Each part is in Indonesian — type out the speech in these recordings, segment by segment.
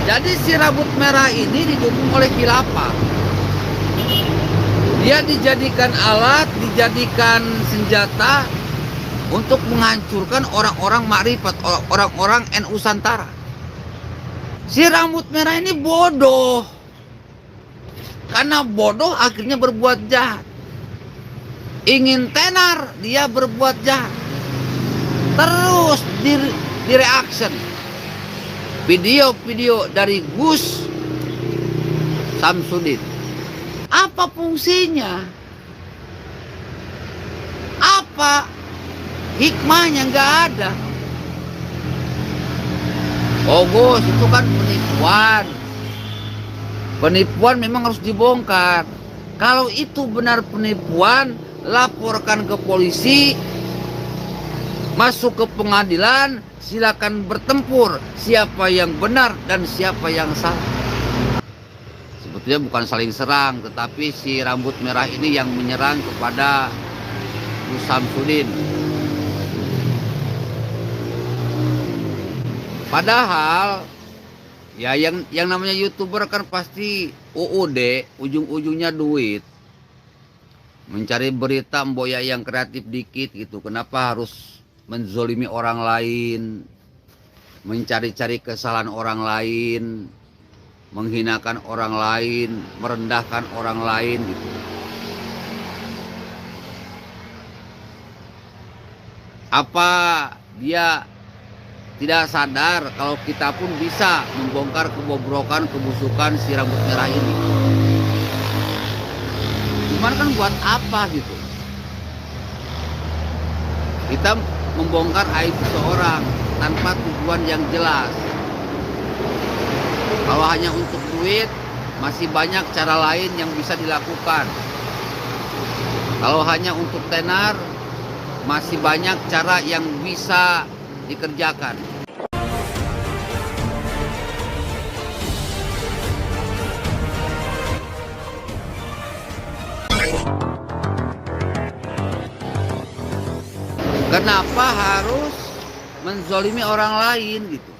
Jadi si rambut merah ini didukung oleh khilafah. Dia dijadikan alat, dijadikan senjata untuk menghancurkan orang-orang makrifat, orang-orang NU Nusantara. Si rambut merah ini bodoh. Karena bodoh akhirnya berbuat jahat. Ingin tenar, dia berbuat jahat. Terus di reaction. Video-video dari Gus Samsudin. Apa fungsinya? Apa hikmahnya? Nggak ada. Oh Gus, itu kan penipuan. Penipuan memang harus dibongkar. Kalau itu benar penipuan, laporkan ke polisi, masuk ke pengadilan, silakan bertempur siapa yang benar dan siapa yang salah. Sebetulnya bukan saling serang, tetapi si rambut merah ini yang menyerang kepada Gus Samsudin. Padahal ya yang namanya YouTuber kan pasti UUD, ujung-ujungnya duit. Mencari berita mboya yang kreatif dikit gitu. Kenapa harus menzolimi orang lain, mencari-cari kesalahan orang lain, menghinakan orang lain, merendahkan orang lain gitu. Apa dia tidak sadar kalau kita pun bisa membongkar kebobrokan, kebusukan si rambut merah ini? Cuman kan buat apa gitu? Kita membongkar aib seseorang tanpa tujuan yang jelas. Kalau hanya untuk duit, masih banyak cara lain yang bisa dilakukan. Kalau hanya untuk tenar, masih banyak cara yang bisa dikerjakan. Kenapa harus menzolimi orang lain gitu?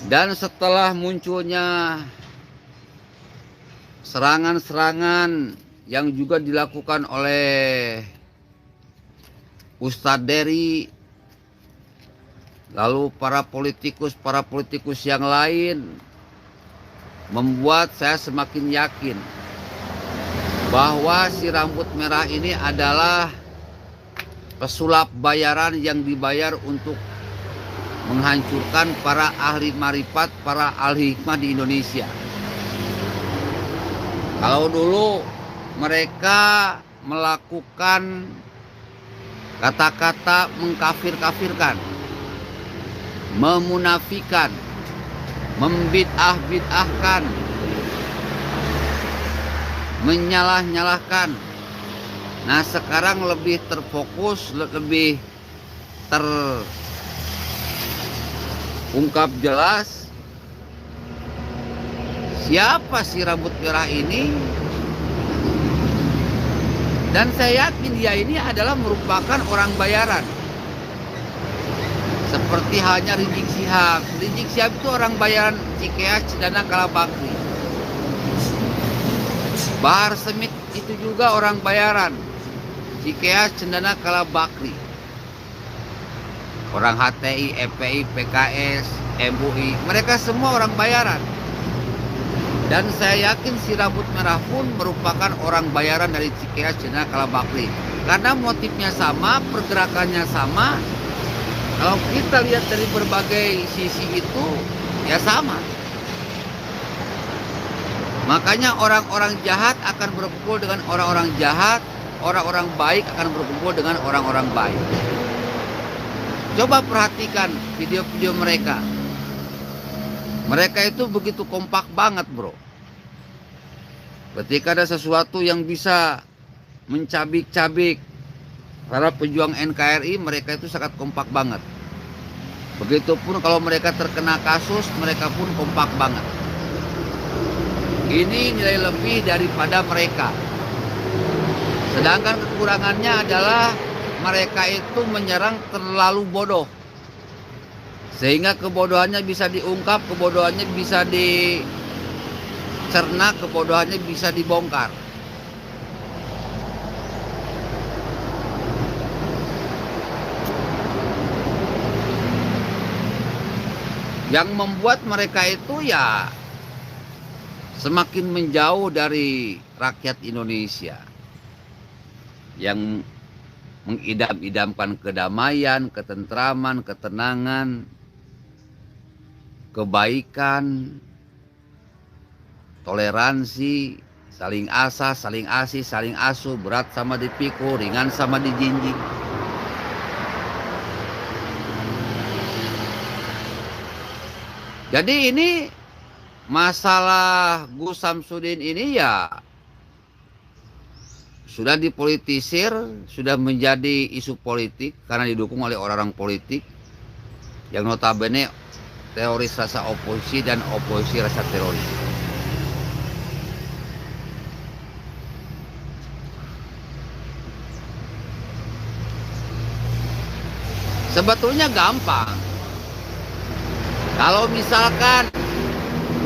Dan setelah munculnya serangan-serangan yang juga dilakukan oleh Ustadz Dery, lalu para politikus yang lain, membuat saya semakin yakin bahwa si rambut merah ini adalah pesulap bayaran yang dibayar untuk menghancurkan para ahli marifat, para ahli hikmah di Indonesia. Kalau dulu mereka melakukan kata-kata mengkafir-kafirkan, memunafikan, membid'ah-bid'ahkan, menyalah-nyalahkan. Nah sekarang lebih terfokus, lebih terungkap jelas siapa si rambut merah ini. Dan saya yakin dia ini adalah merupakan orang bayaran. Seperti halnya Rizik Syihab. Rizik Syihab itu orang bayaran Cikeas, Cendana, Kalabakri. Bahar Smith itu juga orang bayaran Cikeas, Cendana, Kalabakri. Orang HTI, FPI, PKS, MUI, mereka semua orang bayaran. Dan saya yakin si rambut merah pun merupakan orang bayaran dari Cikeas, Cendana, Kalabakri. Karena motifnya sama, pergerakannya sama. Kalau kita lihat dari berbagai sisi itu, ya sama. Makanya orang-orang jahat akan berkumpul dengan orang-orang jahat, orang-orang baik akan berkumpul dengan orang-orang baik. Coba perhatikan video-video mereka. Mereka itu begitu kompak banget, bro. Ketika ada sesuatu yang bisa mencabik-cabik para pejuang NKRI, mereka itu sangat kompak banget. Begitupun kalau mereka terkena kasus, mereka pun kompak banget. Ini nilai lebih daripada mereka. Sedangkan kekurangannya adalah mereka itu menyerang terlalu bodoh. Sehingga kebodohannya bisa diungkap, kebodohannya bisa dicerna, kebodohannya bisa dibongkar. Yang membuat mereka itu ya semakin menjauh dari rakyat Indonesia yang mengidam-idamkan kedamaian, ketentraman, ketenangan, kebaikan, toleransi, saling asah, saling asih, saling asuh, berat sama dipikul, ringan sama dijinjing. Jadi ini masalah Gus Samsudin ini ya sudah dipolitisir, sudah menjadi isu politik karena didukung oleh orang-orang politik yang notabene teroris rasa oposisi dan oposisi rasa teroris. Sebetulnya gampang. Kalau misalkan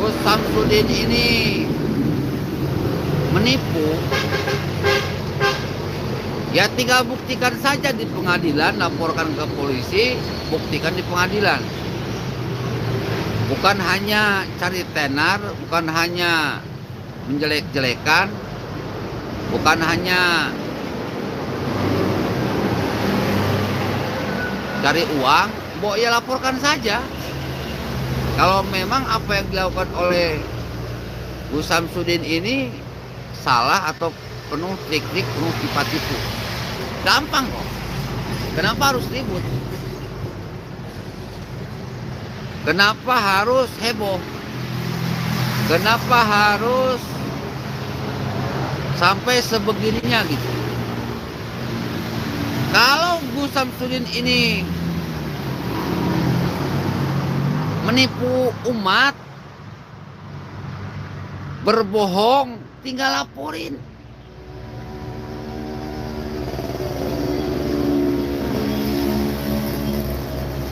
Gus Samsudin ini menipu, ya tinggal buktikan saja di pengadilan, laporkan ke polisi, buktikan di pengadilan. Bukan hanya cari tenar, bukan hanya menjelek-jelekan, bukan hanya cari uang, ya laporkan saja. Kalau memang apa yang dilakukan oleh Gus Samsudin ini salah atau penuh trik-trik, penuh tipu-tipu, gampang kok. Kenapa harus ribut? Kenapa harus heboh? Kenapa harus sampai sebegininya gitu? Kalau Gus Samsudin ini menipu umat, berbohong, tinggal laporin.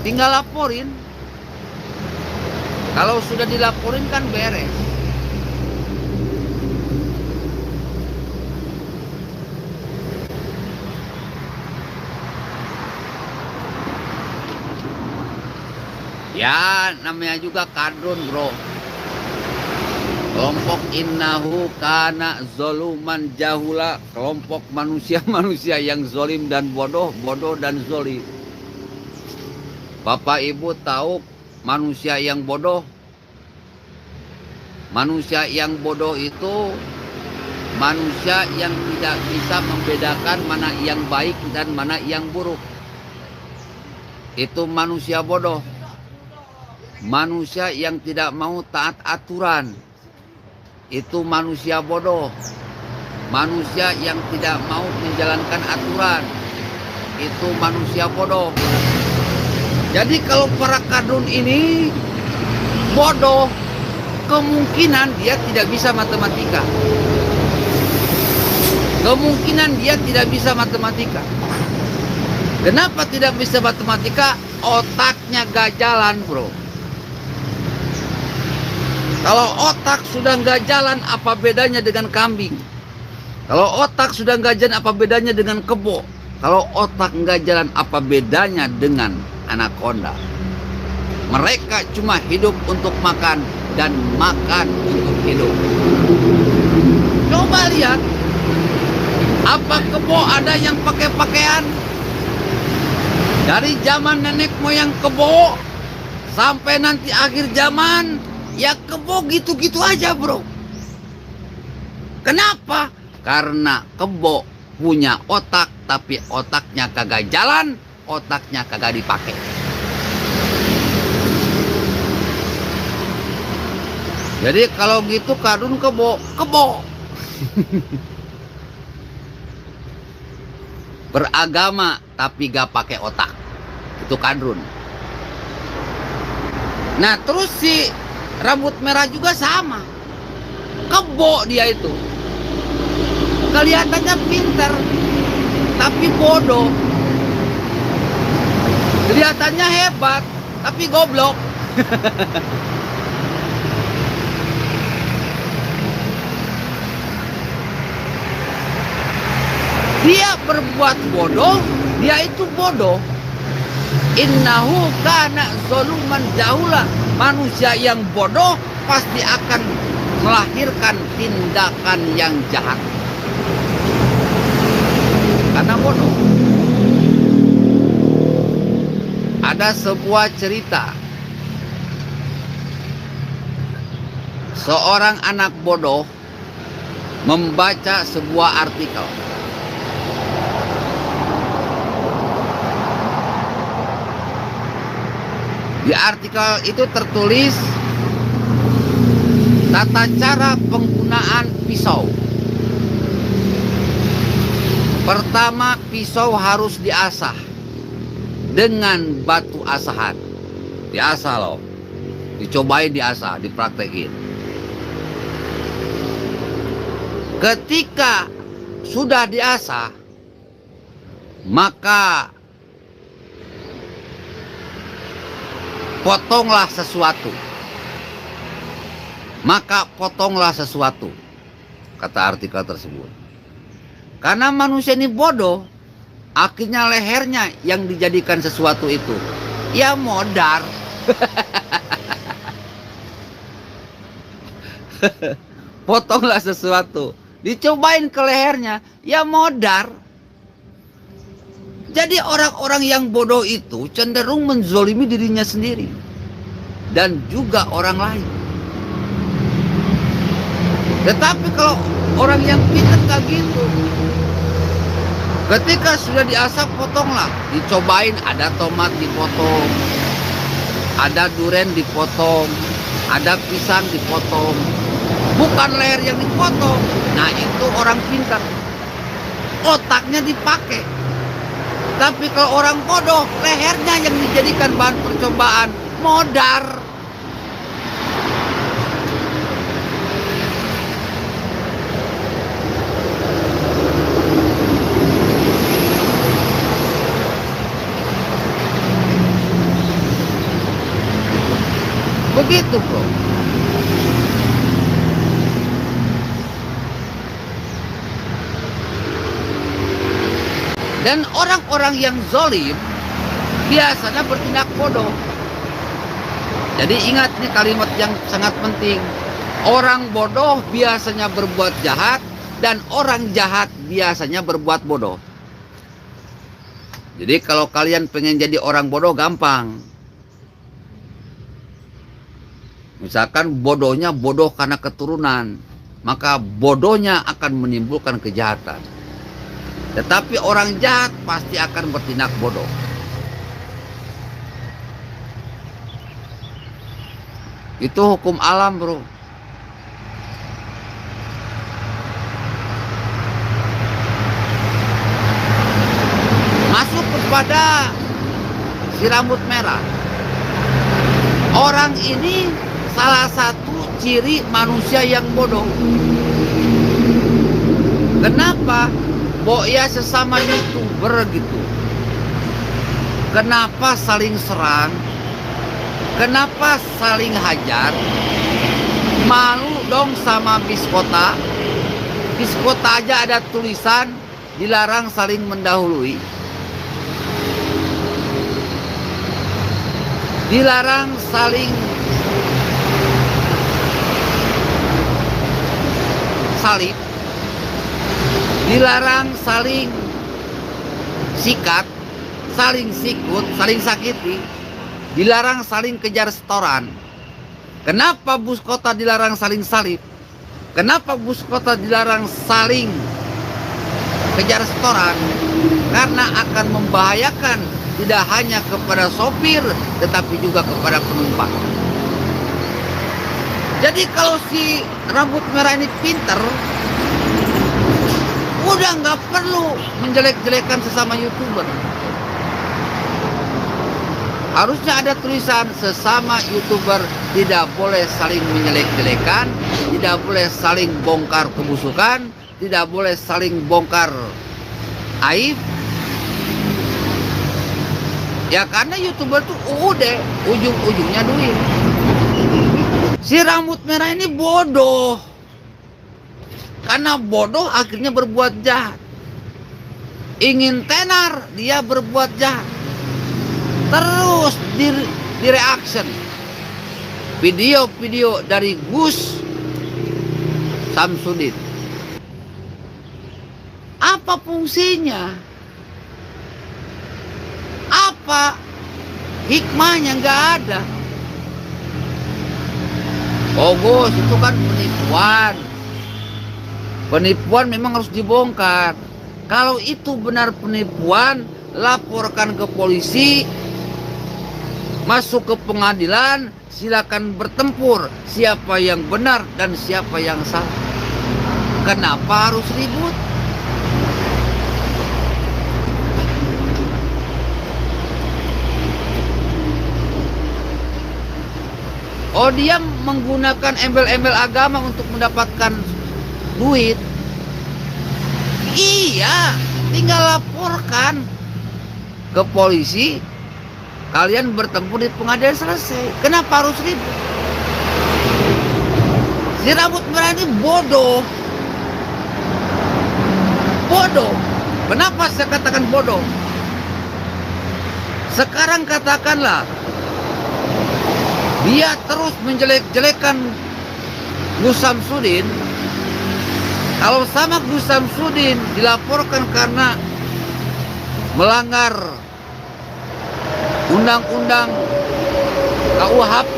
Tinggal laporin. Kalau sudah dilaporin kan beres. Ya namanya juga kadrun bro. Kelompok innahu kana zoluman jahula. Kelompok manusia-manusia yang zolim dan bodoh, bodoh dan zolim. Bapak Ibu tahu manusia yang bodoh? Manusia yang bodoh itu manusia yang tidak bisa membedakan mana yang baik dan mana yang buruk. Itu manusia bodoh. Manusia yang tidak mau taat aturan, itu manusia bodoh. Manusia yang tidak mau menjalankan aturan, itu manusia bodoh. Jadi kalau para kadrun ini bodoh, kemungkinan dia tidak bisa matematika. Kemungkinan dia tidak bisa matematika. Kenapa tidak bisa matematika? Otaknya gak jalan bro. Kalau otak sudah nggak jalan, apa bedanya dengan kambing? Kalau otak sudah nggak jalan, apa bedanya dengan kebo? Kalau otak nggak jalan, apa bedanya dengan anaconda? Mereka cuma hidup untuk makan dan makan untuk hidup. Coba lihat, apa kebo ada yang pakai pakaian? Dari zaman nenek moyang kebo sampai nanti akhir zaman, ya kebo gitu-gitu aja bro. Kenapa? Karena kebo punya otak, tapi otaknya kagak jalan, otaknya kagak dipakai. Jadi kalau gitu kadrun kebo. Beragama tapi gak pakai otak, itu kadrun. Nah terus si rambut merah juga sama, kebo dia itu. Kelihatannya pinter, tapi bodoh. Kelihatannya hebat, tapi goblok. Dia berbuat bodoh, dia itu bodoh. Innahu kana zoluman jahula. Manusia yang bodoh pasti akan melahirkan tindakan yang jahat. Karena bodoh. Ada sebuah cerita. Seorang anak bodoh membaca sebuah artikel. Di artikel itu tertulis tata cara penggunaan pisau. Pertama, pisau harus diasah dengan batu asahan. Diasah loh. Dicobain diasah, dipraktekin. Ketika sudah diasah, maka potonglah sesuatu. Maka potonglah sesuatu, kata artikel tersebut. Karena manusia ini bodoh, akhirnya lehernya yang dijadikan sesuatu itu. Ya modar. Potonglah sesuatu, dicobain ke lehernya, ya modar. Jadi orang-orang yang bodoh itu cenderung menzolimi dirinya sendiri dan juga orang lain. Tetapi kalau orang yang pintar kayak gitu, ketika sudah diasah, potonglah, dicobain, ada tomat dipotong, ada duren dipotong, ada pisang dipotong, bukan leher yang dipotong. Nah itu orang pintar, otaknya dipakai. Tapi kalau orang bodoh, lehernya yang dijadikan bahan percobaan, modar. Begitu, bro. Dan orang-orang yang zolim biasanya bertindak bodoh. Jadi ingat nih kalimat yang sangat penting. Orang bodoh biasanya berbuat jahat, dan orang jahat biasanya berbuat bodoh. Jadi kalau kalian pengen jadi orang bodoh, gampang. Misalkan bodohnya bodoh karena keturunan, maka bodohnya akan menimbulkan kejahatan. Tetapi orang jahat pasti akan bertindak bodoh. Itu hukum alam, bro. Masuk kepada si rambut merah. Orang ini salah satu ciri manusia yang bodoh. Kenapa? Ya sesama YouTuber gitu. Kenapa saling serang? Kenapa saling hajar? Malu dong sama biskota. Biskota aja ada tulisan dilarang saling mendahului. Dilarang saling salib. Dilarang saling sikat, saling sikut, saling sakiti. Dilarang saling kejar setoran. Kenapa bus kota dilarang saling salib? Kenapa bus kota dilarang saling kejar setoran? Karena akan membahayakan tidak hanya kepada sopir, tetapi juga kepada penumpang. Jadi kalau si rambut merah ini pinter, udah nggak perlu menjelek-jelekan sesama YouTuber. Harusnya ada tulisan sesama YouTuber tidak boleh saling menjelek-jelekan, tidak boleh saling bongkar kebusukan, tidak boleh saling bongkar aib. Ya karena YouTuber tuh UUD, ujung-ujungnya duit. Si rambut merah ini bodoh. Karena bodoh akhirnya berbuat jahat. Ingin tenar, dia berbuat jahat. Terus di reaction. Video-video dari Gus Samsudin. Apa fungsinya? Apa hikmahnya? Nggak ada. Oh Gus, itu kan penipuan. Penipuan memang harus dibongkar. Kalau itu benar penipuan, laporkan ke polisi, masuk ke pengadilan, silakan bertempur siapa yang benar dan siapa yang salah. Kenapa harus ribut? Oh, dia menggunakan embel-embel agama untuk mendapatkan duit. Iya, tinggal laporkan ke polisi. Kalian bertempur di pengadilan, selesai. Kenapa harus ribut? Si rambut merah ini bodoh. Bodoh. Kenapa saya katakan bodoh? Sekarang katakanlah dia terus menjelek-jelekan Gus Samsudin. Kalau sama Gus Samsudin dilaporkan karena melanggar undang-undang KUHP,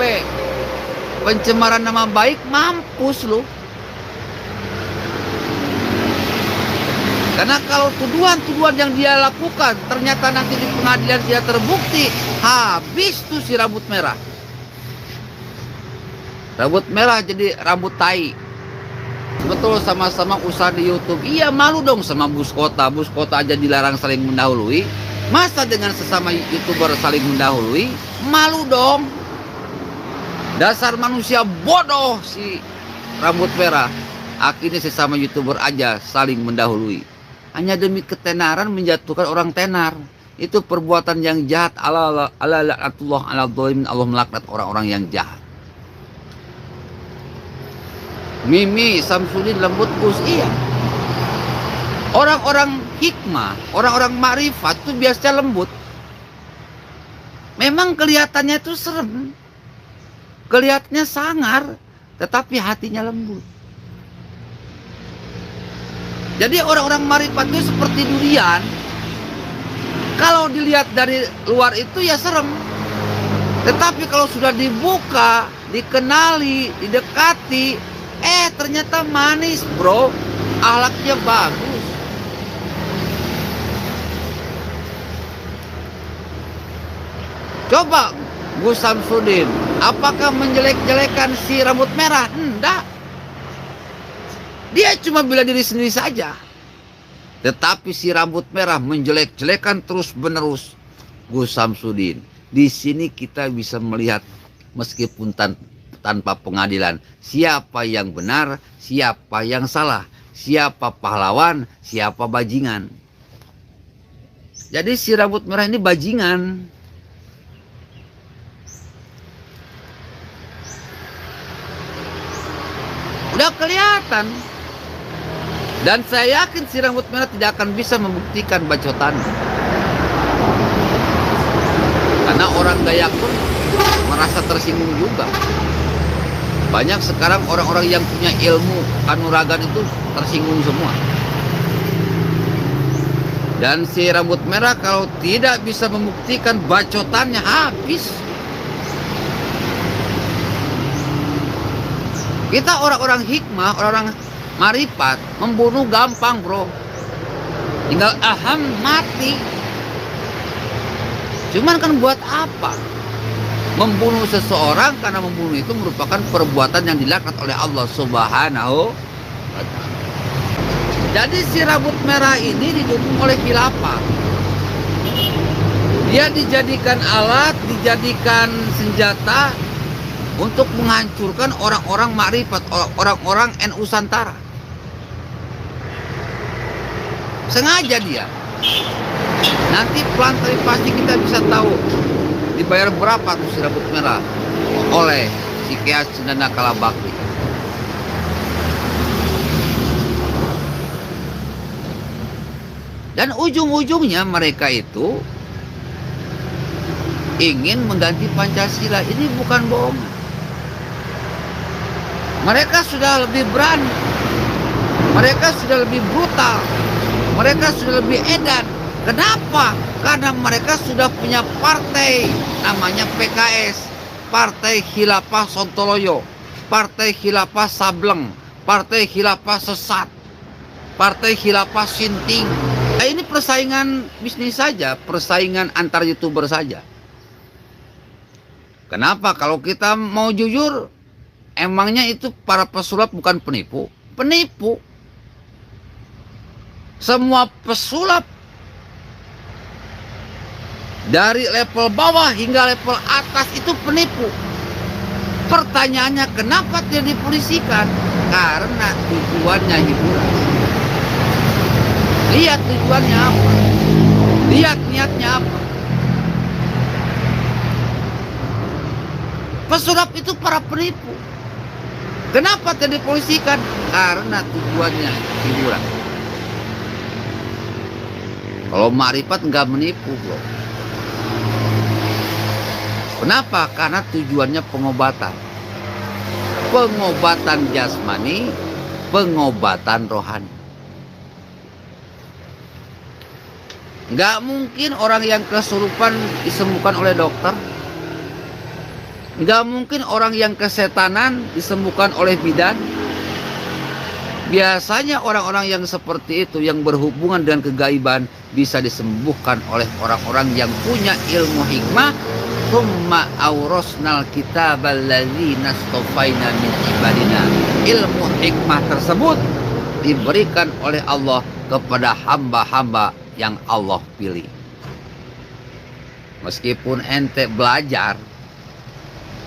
pencemaran nama baik, mampus lu. Karena kalau tuduhan-tuduhan yang dia lakukan ternyata nanti di pengadilan tidak terbukti, habis tuh si rambut merah. Rambut merah jadi rambut tai. Betul, sama-sama usaha di YouTube. Iya, malu dong sama bus kota. Bus kota aja dilarang saling mendahului. Masa dengan sesama YouTuber saling mendahului? Malu dong. Dasar manusia bodoh si rambut merah. Akhirnya sesama YouTuber aja saling mendahului. Hanya demi ketenaran menjatuhkan orang tenar. Itu perbuatan yang jahat. Allah melaknat orang-orang yang jahat. Mimi Samsudin lembut Gus, iya. Orang-orang hikmah, orang-orang makrifat itu biasanya lembut. Memang kelihatannya itu serem, kelihatannya sangar, tetapi hatinya lembut. Jadi orang-orang makrifat itu seperti durian. Kalau dilihat dari luar itu ya serem, tetapi kalau sudah dibuka, dikenali, didekati, ternyata manis bro, akhlaknya bagus. Coba Gus Samsudin, apakah menjelek-jelekan si rambut merah? Enggak. Dia cuma bela diri sendiri saja. Tetapi si rambut merah menjelek-jelekan terus-menerus Gus Samsudin. Di sini kita bisa melihat meskipun tanpa pengadilan, siapa yang benar, siapa yang salah, siapa pahlawan, siapa bajingan. Jadi si rambut merah ini bajingan. Udah kelihatan. Dan saya yakin si rambut merah tidak akan bisa membuktikan bacotan. Karena orang Dayak pun merasa tersinggung juga. Banyak sekarang orang-orang yang punya ilmu kanuragan itu tersinggung semua. Dan si rambut merah kalau tidak bisa membuktikan bacotannya, habis. Kita orang-orang hikmah, orang-orang marifat, membunuh gampang bro. Tinggal mati. Cuman kan buat apa? Membunuh seseorang, karena membunuh itu merupakan perbuatan yang dilaknat oleh Allah Subhanahu wa Ta'ala. Jadi si rambut merah ini didukung oleh khilafah. Dia dijadikan alat, dijadikan senjata untuk menghancurkan orang-orang makrifat, orang-orang NU Santara. Sengaja dia. Nanti pelan tapi pasti kita bisa tahu dibayar berapa tuh si rambut merah oleh si Keas Cendana Kalabakti. Dan ujung-ujungnya mereka itu ingin mengganti Pancasila. Ini bukan bohong. Mereka sudah lebih berani. Mereka sudah lebih brutal. Mereka sudah lebih edan. Kenapa? Karena mereka sudah punya partai namanya PKS. Partai Khilafah Sontoloyo. Partai Khilafah Sableng. Partai Khilafah Sesat. Partai Khilafah Sinting. Nah, ini persaingan bisnis saja, persaingan antar YouTuber saja. Kenapa? Kalau kita mau jujur, emangnya itu para pesulap bukan penipu? Penipu. Semua pesulap dari level bawah hingga level atas itu penipu. Pertanyaannya, kenapa tidak dipolisikan? Karena tujuannya hiburan. Lihat tujuannya apa, lihat niatnya apa. Pesulap itu para penipu. Kenapa tidak dipolisikan? Karena tujuannya hiburan. Kalau makrifat nggak menipu, bro. Kenapa? Karena tujuannya pengobatan. Pengobatan jasmani, pengobatan rohani. Nggak mungkin orang yang kesurupan disembuhkan oleh dokter. Nggak mungkin orang yang kesetanan disembuhkan oleh bidan. Biasanya orang-orang yang seperti itu, yang berhubungan dengan kegaiban, bisa disembuhkan oleh orang-orang yang punya ilmu hikmah. Tsumma aurasnal kitabal ladzina astafaina min ibadina. Ilmu hikmah tersebut diberikan oleh Allah kepada hamba-hamba yang Allah pilih. Meskipun ente belajar,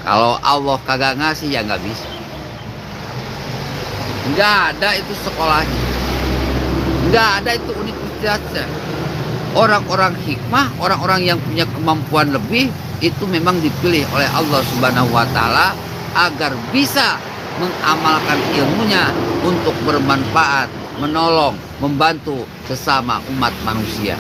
kalau Allah kagak ngasih ya nggak bisa. Nggak ada itu sekolahnya, nggak ada itu universitasnya. Orang-orang hikmah, orang-orang yang punya kemampuan lebih, itu memang dipilih oleh Allah Subhanahu wa Ta'ala agar bisa mengamalkan ilmunya untuk bermanfaat, menolong, membantu sesama umat manusia.